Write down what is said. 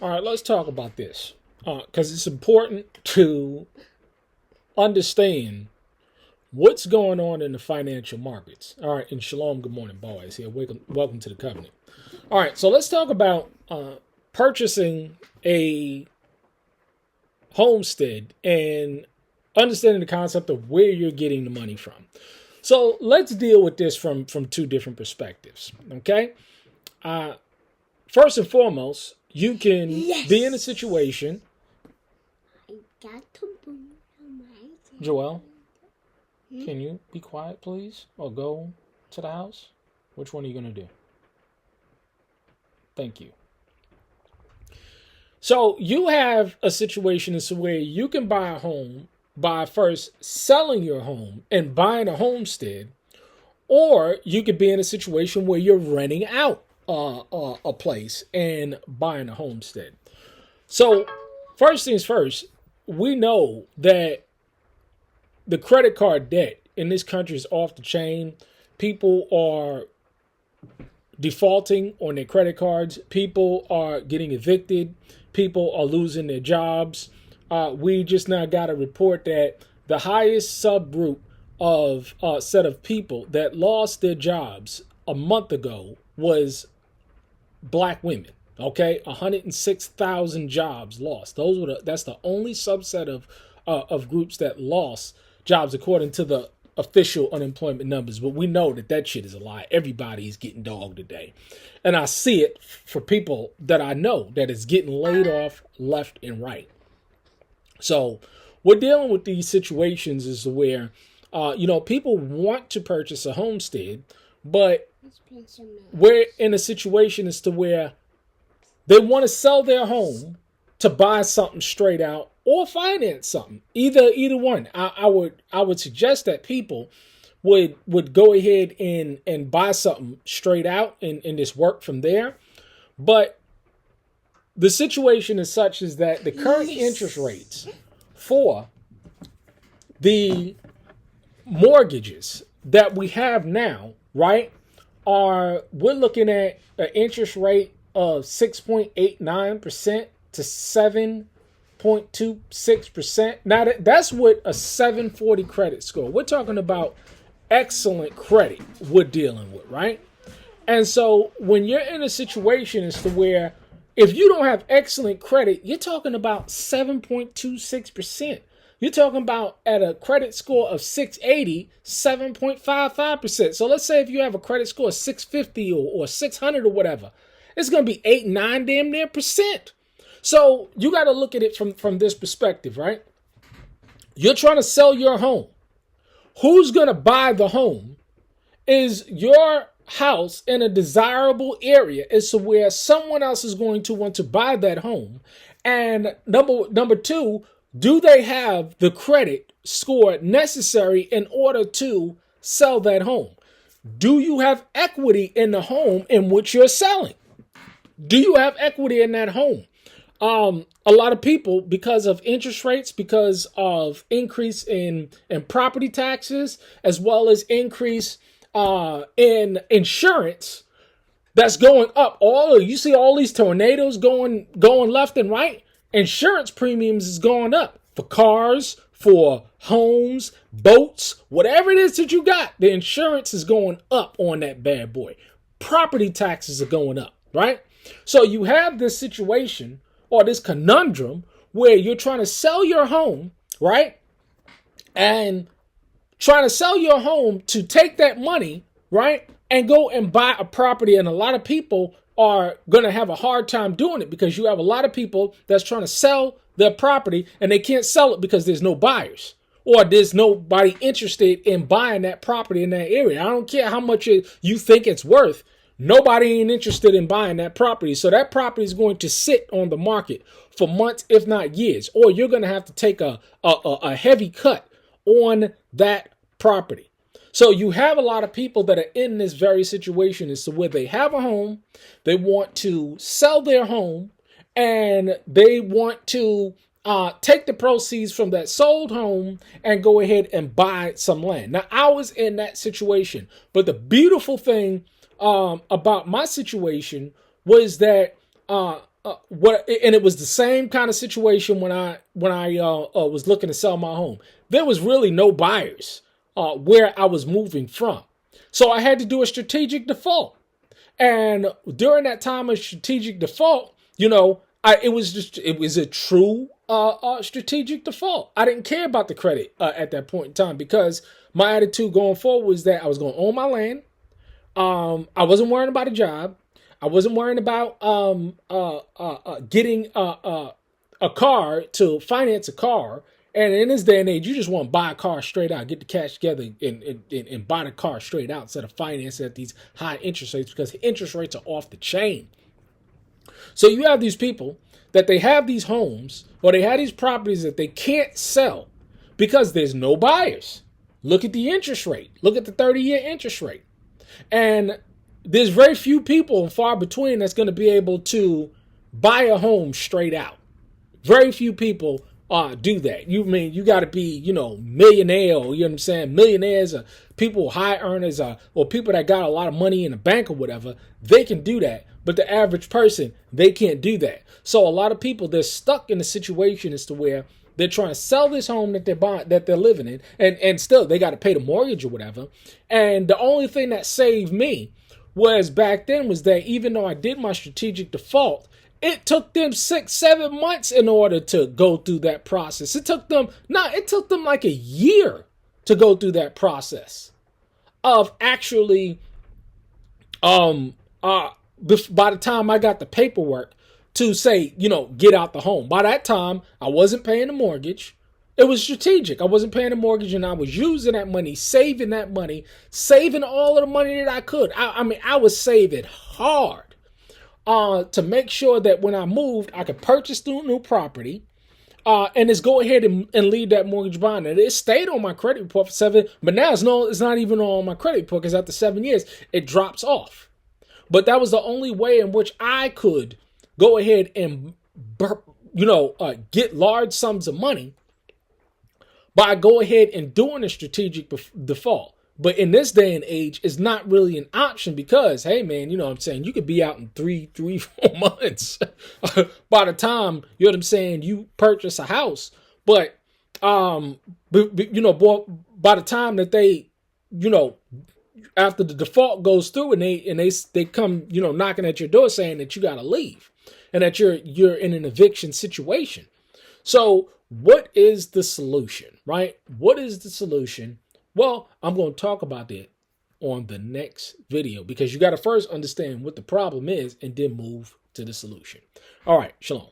All right, let's talk about this because it's important to understand what's going on in the financial markets. All right, and shalom, good morning, boys. Here, welcome to the covenant. All right, so let's talk about purchasing a homestead and understanding the concept of where you're getting the money from. So let's deal with this from two different perspectives. Okay, first and foremost, you can be in a situation. I got to boom my Joel, can you be quiet, please, or go to the house? Which one are you gonna do? Thank you. So you have a situation as to where you can buy a home by first selling your home and buying a homestead, or you could be in a situation where you're renting out a place and buying a homestead. So first things first, we know that the credit card debt in this country is off the chain. People are defaulting on their credit cards. People are getting evicted. People are losing their jobs. We just now got a report that the highest subgroup of set of people that lost their jobs a month ago was black women. Okay, 106,000 jobs lost. That's the only subset of groups that lost jobs according to the official unemployment numbers. But we know that shit is a lie. Everybody is getting dogged today, and I see it for people that I know that is getting laid off left and right. So we're dealing with these situations as to where, people want to purchase a homestead, but we're in a situation as to where they want to sell their home to buy something straight out or finance something. Either one. I would suggest that people would go ahead and buy something straight out and just work from there. But the situation is such is that the current interest rates for the mortgages that we have now, right, we're looking at an interest rate of 6.89% to 7.26%. Now that's with a 740 credit score. We're talking about excellent credit we're dealing with, right? And so when you're in a situation as to where if you don't have excellent credit, you're talking about 7.26%. You're talking about at a credit score of 680, 7.55%. So let's say if you have a credit score of 650 or 600 or whatever, it's going to be 8, 9 damn near percent. So you got to look at it from this perspective, right? You're trying to sell your home. Who's going to buy the home? Is your house in a desirable area as to where someone else is going to want to buy that home? And number two, do they have the credit score necessary in order to sell that home? Do you have equity in the home in which you're selling? Do you have equity in that home? A lot of people, because of interest rates, because of increase in property taxes, as well as increase in insurance that's going up. You see all these tornadoes going left and right. Insurance premiums is going up for cars, for homes, boats, whatever it is that you got. The insurance is going up on that bad boy. Property taxes are going up, right? So you have this situation or this conundrum where you're trying to sell your home, right? And trying to sell your home to take that money, right? And go and buy a property. And a lot of people are going to have a hard time doing it because you have a lot of people that's trying to sell their property and they can't sell it because there's no buyers or there's nobody interested in buying that property in that area. I don't care how much you think it's worth. Nobody ain't interested in buying that property. So that property is going to sit on the market for months, if not years, or you're going to have to take a heavy cut on that property. So you have a lot of people that are in this very situation as to where they have a home, they want to sell their home, and they want to take the proceeds from that sold home and go ahead and buy some land. Now, I was in that situation, but the beautiful thing about my situation was that and it was the same kind of situation when I was looking to sell my home. There was really no buyers where I was moving from, so I had to do a strategic default. And during that time of strategic default, it was a true strategic default. I didn't care about the credit at that point in time, because my attitude going forward was that I was going to own my land. I wasn't worrying about a job. I wasn't worrying about getting a car to finance a car. And in this day and age, you just want to buy a car straight out, get the cash together, and buy the car straight out instead of financing at these high interest rates, because the interest rates are off the chain. So you have these people that they have these homes, or they have these properties that they can't sell because there's no buyers. Look at the interest rate. Look at the 30-year interest rate. And there's very few people and far between that's going to be able to buy a home straight out. Very few people do that. You got to be, millionaire, or, you know what I'm saying? Millionaires, or people, high earners, or people that got a lot of money in the bank or whatever, they can do that. But the average person, they can't do that. So a lot of people, they're stuck in a situation as to where they're trying to sell this home that they're buying, that they're living in, and still they got to pay the mortgage or whatever. And the only thing that saved me was back then was that even though I did my strategic default, it took them 6-7 months in order to go through that process. It took them like a year to go through that process of actually, by the time I got the paperwork to say, get out the home. By that time, I wasn't paying the mortgage. It was strategic. I wasn't paying the mortgage, and I was using that money, saving all of the money that I could. I was saving hard to make sure that when I moved, I could purchase the new property and just go ahead and leave that mortgage bond. And it stayed on my credit report for 7, but now it's not even on my credit report, because after 7 years, it drops off. But that was the only way in which I could go ahead and, get large sums of money by go ahead and doing a strategic default. But in this day and age, it's not really an option, because, hey, man, you could be out in 3-4 months by the time, you purchase a house. But, by the time that they, after the default goes through and they come, knocking at your door saying that you got to leave and that you're in an eviction situation. So what is the solution, right? What is the solution? Well, I'm going to talk about that on the next video, because you got to first understand what the problem is and then move to the solution. All right. Shalom.